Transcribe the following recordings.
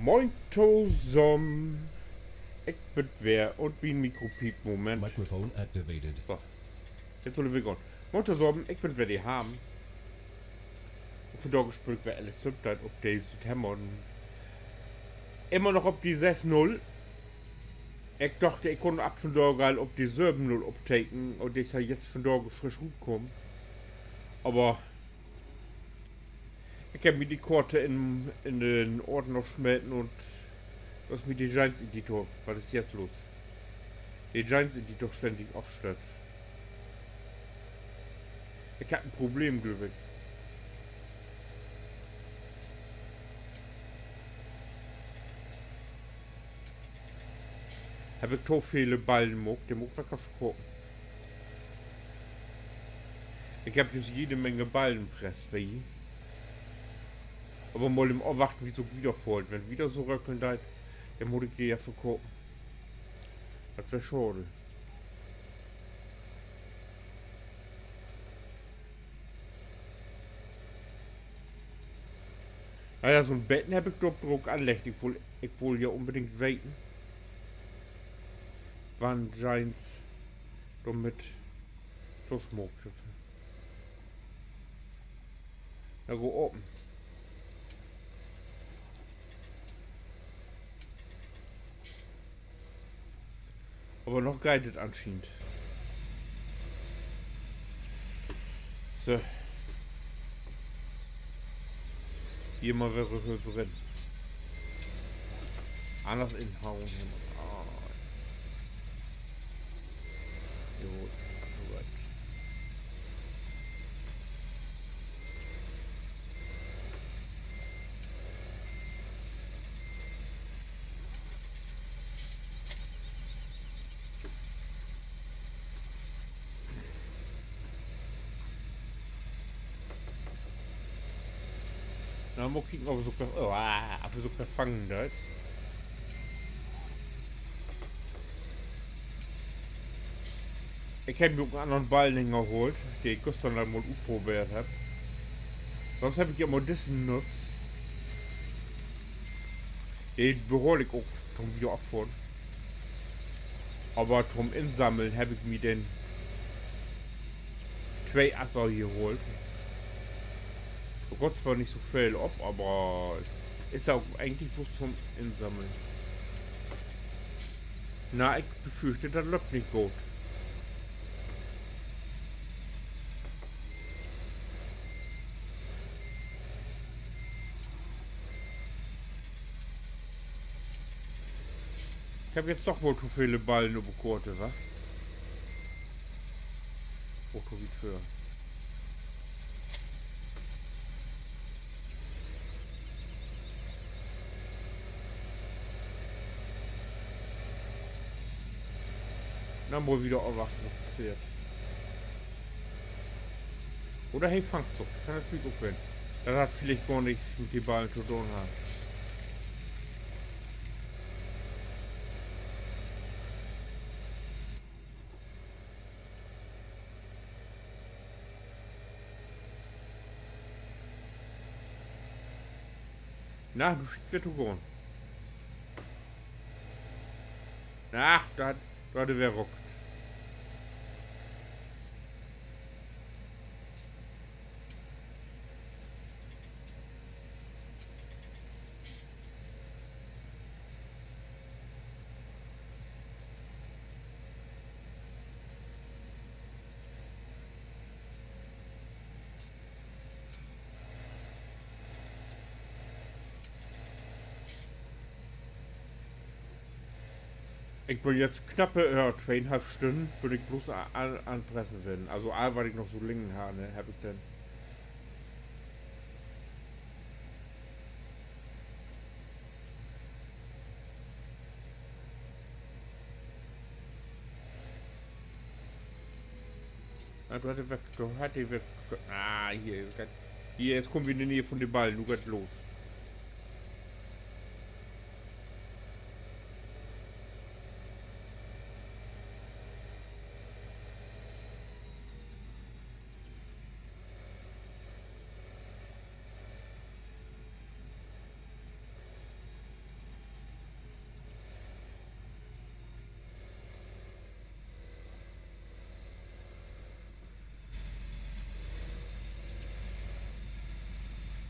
Moin zusammen. Ich bin wer und bin Mikropiep. Moment. Microphone activated. So, jetzt soll ich beginnen. Moin zusammen, ich bin wer die haben. Und von da gespielt wer alles Subtite auf die Südhämmern. Immer noch auf die 6-0. Ich dachte, ich konnte ab von da geil auf die 7-0 abtaken. Und das ist ja jetzt von da frisch gut gekommen. Aber ich habe mir die Karte in den Orden noch schmelzen und was mit dem Giants Editor. Was ist jetzt los? Der Giants Editor ständig aufstellt. Ich habe ein Problem, glaube ich. Habe ich so viele Ballen gemacht, den muss ich verkaufen. Ich habe jetzt jede Menge Ballen presst, wie. Aber mal im Erwarten, wie so wieder folgt. Wenn wieder so röckeln da, dann muss ich die ja verkaufen. Das wäre schade. Naja, so ein Betten habe ich doch Druck anlegt. Ich will ja unbedingt weten, wann Giants damit Schluss macht. Na, go oben. Aber noch guided anscheinend. So. Hier mal wäre drin. Anders inhauen. Ah. Jo, alright. Na, mal kicken, ob er so gefangen hat. Ich hätte mir einen anderen Ballenhänger geholt, den ich gestern dann mal ausprobiert habe. Sonst habe ich immer diesen genutzt. Den behole ich auch zum wieder abfahren. Aber zum Insammeln habe ich mir den 2 Asser geholt. Oh Gott, zwar nicht so viel ab, aber ist auch eigentlich bloß zum Insammeln. Na, ich befürchte, das läuft nicht gut. Ich habe jetzt doch wohl zu viele Ballen über Korte, wa? Oh, wie für. Dann wohl wieder erwachen, passiert. Oder hey, Fangzug. Kann natürlich auch werden. Das hat vielleicht gar nichts mit den Ballen zu tun haben. Na, du schickst wieder gehen. Ach, da hat wer rockt. Ich bin jetzt knappe 2,5 Stunden, bin ich bloß anpressen werden. Also weil ich noch so Lingen habe, ne, hab ich dann. Ah, du hattest weg, Ah, hier, hier, jetzt kommen wir in die Nähe von dem Ball, du geht los.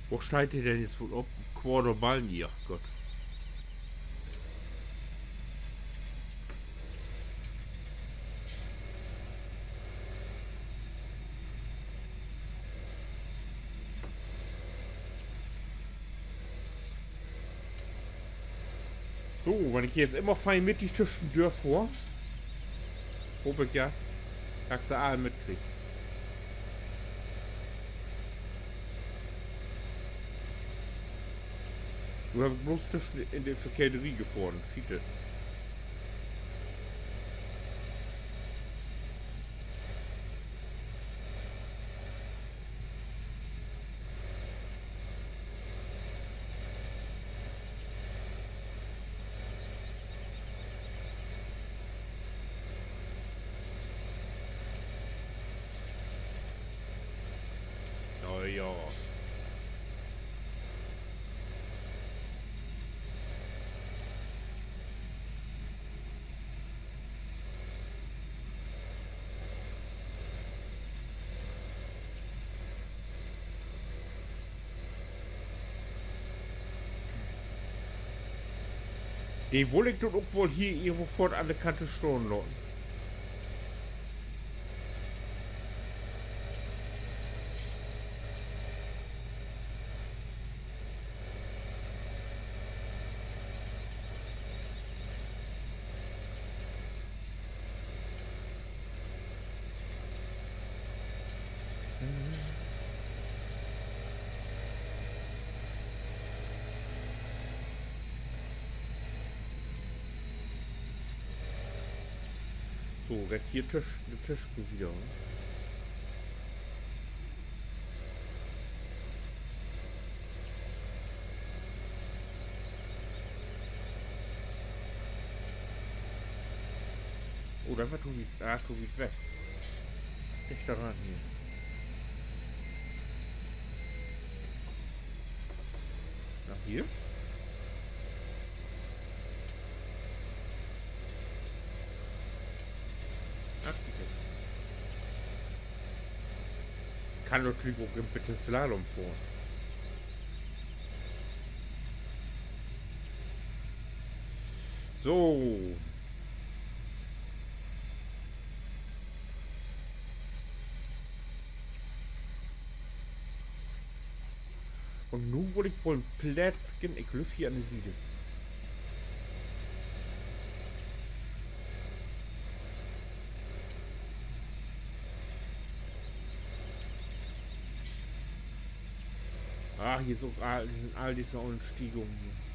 Wo steht ihr denn jetzt wohl ob? Quarterballen hier, Gott. So, wenn ich jetzt immer fein mittig zwischen Tür vor, hoffe ich ja, dass sie alle mitkriegt. Du hast bloß zwischen in der Verkehrerie gefahren, Schiete. Oh ja. Die wollte ich doch auch wohl hier irgendwo fort an der Kante stehen lassen. So, rettiert der Tisch wieder. Oh, da war Tobi. Ah, Tobi weg. Nicht daran hier. Nach hier? Ach, okay. Kann natürlich auch bitte Slalom vor. So. Und nun wollte ich wohl ein Plätzchen. Ich will hier eine Siede. Ah, hier so all diese Umstiegungen.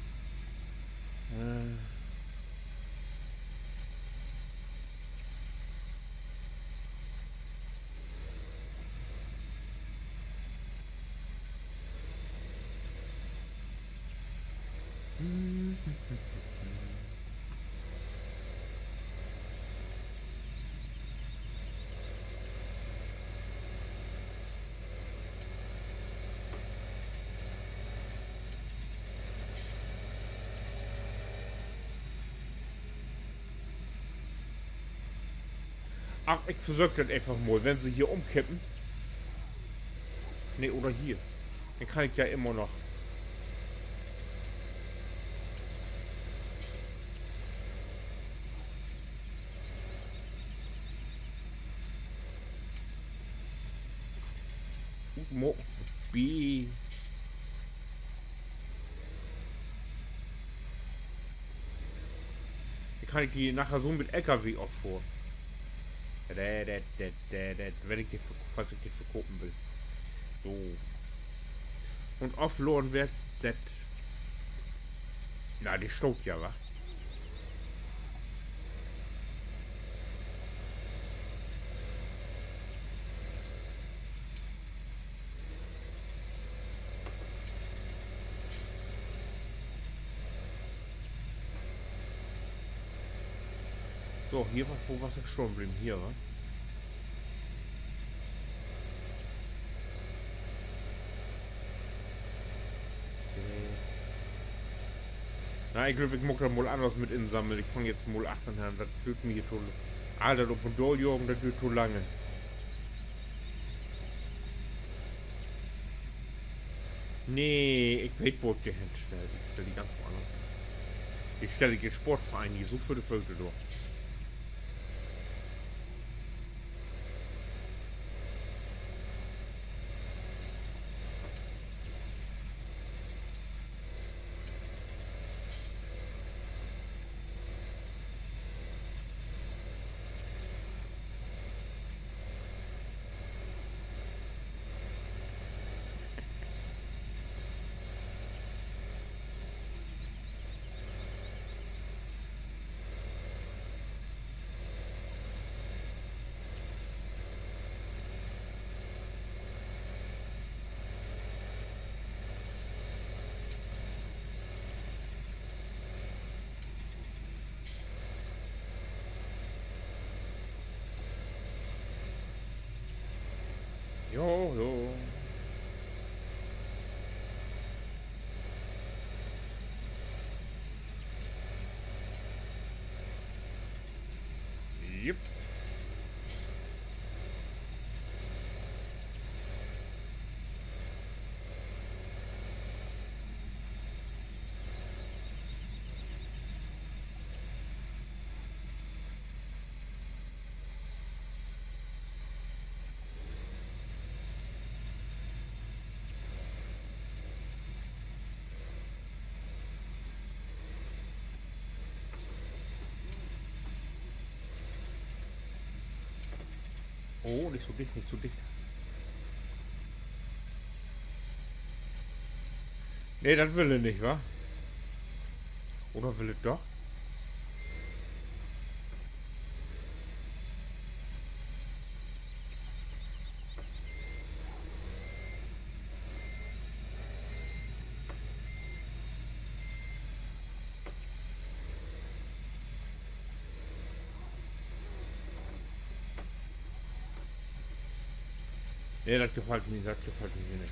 Ach, ich versuche das einfach mal, wenn sie hier umkippen. Ne, oder hier. Dann kann ich ja immer noch. Mo B. Dann kann ich die nachher so mit LKW auch vor. Wenn ich die, falls ich die verkopen will. So. Und offloaden wird Z. Na, die staubt ja, wa? So, hier war wo was schon bleiben. Hier, wa? Na, ich glaube, ich mag da mal anders mit insammeln. Ich fange jetzt mal 8 an. Das tut mir hier toll. Alter, du Podoljogen, das tut zu lange. Nee, ich weiß, wo ich die hinstelle. Ich stelle die ganz woanders hin. Ich stelle die Sportverein, die so für die Vögel durch. Jo, jo. Yep. Oh, nicht so dicht, nicht so dicht. Nee, das will er nicht, wa? Oder will er doch? Nee, das gefällt mir nicht.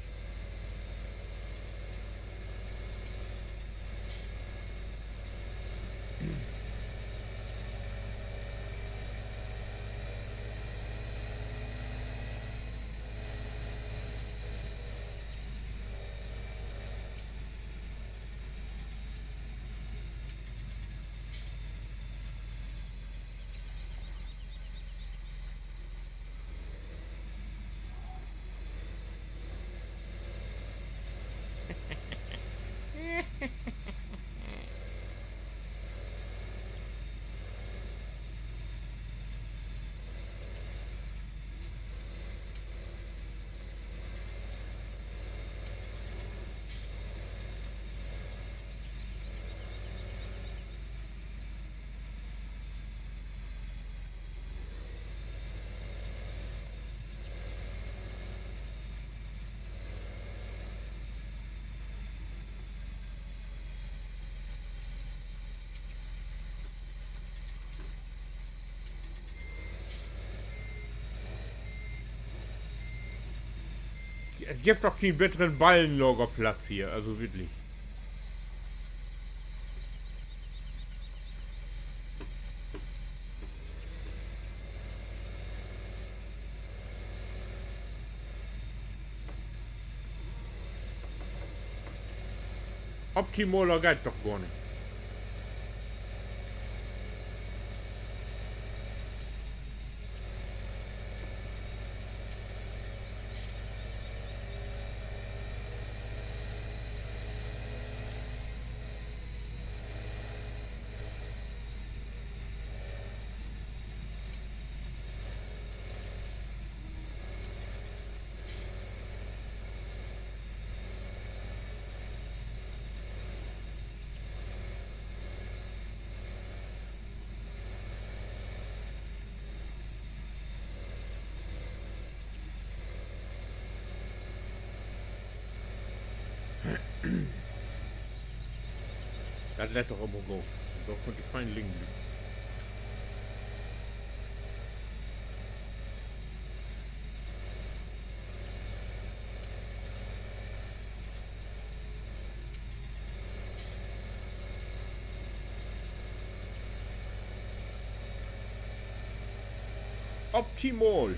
Es gibt doch keinen besseren Ballenlagerplatz hier, also wirklich. Optimaler geht doch gar nicht. Das lässt doch immer go. Da konnte ich fein liegen. Optimal.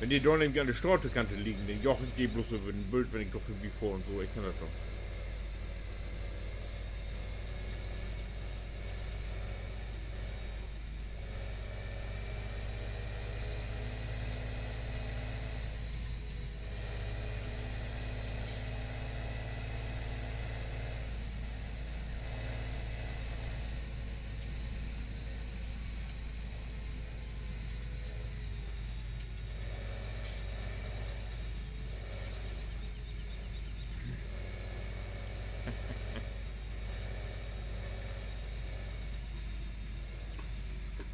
Wenn die da nämlich an der Straßenkante liegen, dann joch ich die bloß über den Bild, wenn ich doch vorbei fahre und so. Ich kann das doch.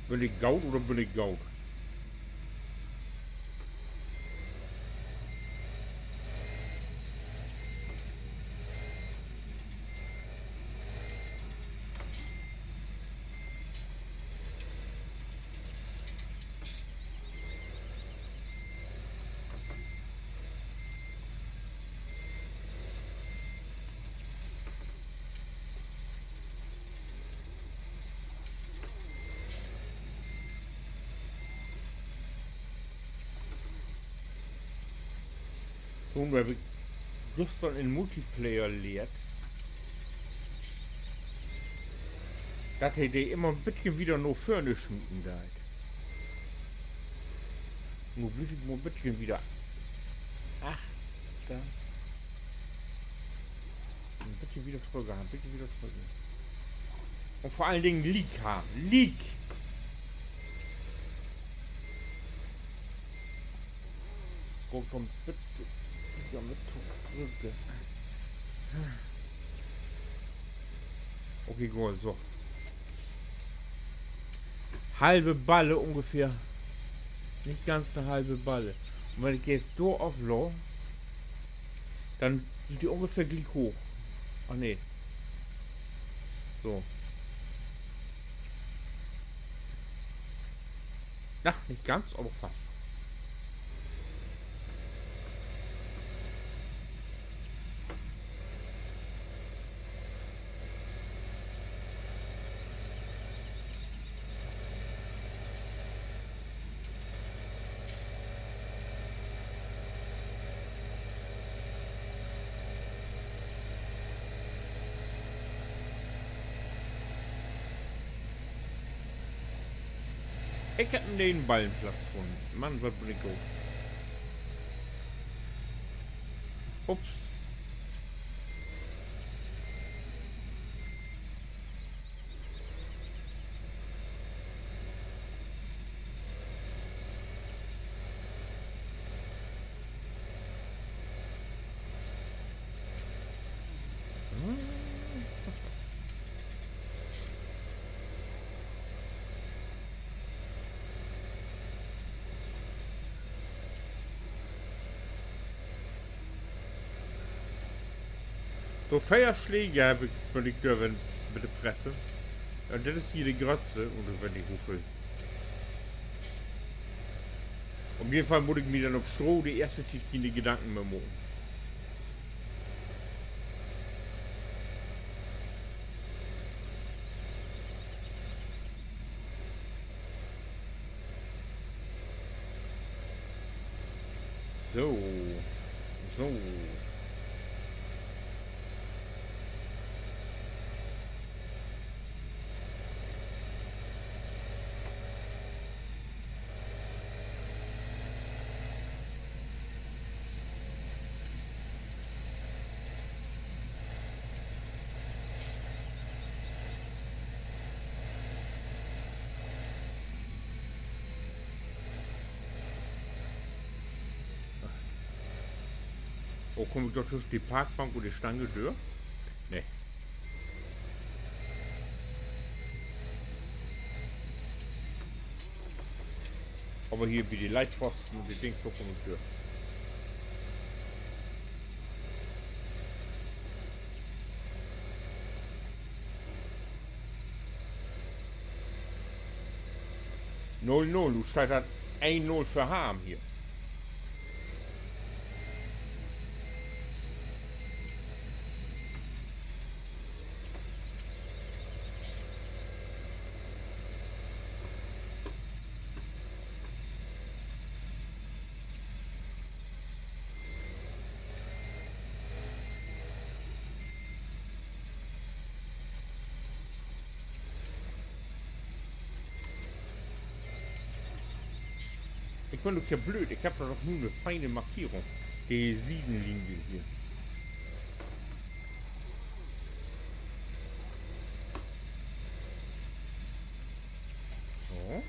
Bin ich Gaut oder bin ich Gaut? Nun habe ich gestern in Multiplayer lehrt, dass er die immer ein bisschen wieder nur vorne schmieden da. Nur blieb ich mal ein bisschen wieder achter. Ein bisschen wieder drüber haben, ein bisschen wieder drüber. Und vor allen Dingen Leak haben. Leak! Kommt bitte wieder mit zurück. Okay, gut, so. Halbe Balle ungefähr. Nicht ganz eine halbe Balle. Und wenn ich jetzt so auflasse, dann sind die ungefähr gleich hoch. Ach nee. So. Na, nicht ganz, aber fast. Ich hab den Ballenplatz gefunden. Mann, was bin ich gut. Ups. So Feierschläge habe ich bei der Dürren mit der Presse. Und das ist hier die Grötze, oder wenn ich rufe. Auf jeden Fall muss ich mir dann auf Stroh die erste Tütchen die Gedanken mehr machen. So. So. Oh, komme ich doch zwischen die Parkbank und die Stange durch? Nee. Aber hier wie die Leitpfosten und die Dings, so komme ich durch. Null, null, du steigst 1-0 für Harm hier. bin doch ja blöd. Ich habe da noch nur eine feine Markierung. Die Siebenlinie hier. So.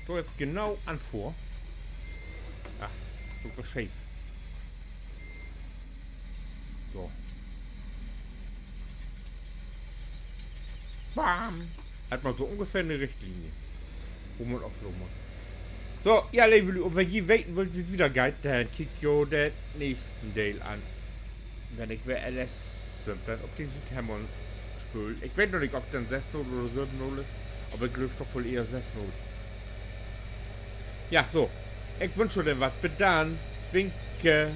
So, jetzt genau an vor. Ach, so was schief. So. Bam. Hat man so ungefähr eine Richtlinie, wo man auflaufen muss. So, ja, Leute, und wenn ihr weiten wollt, wie es wieder geht, dann kickt ihr den nächsten Teil an. Wenn ich wer alles sind, dann ob die Südhämmern spült. Ich weiß noch nicht, ob dann 6-0 oder 7-0 ist, aber ich glaube doch wohl eher 6-0. Ja, so. Ich wünsche dir was. Bis dann. Winke.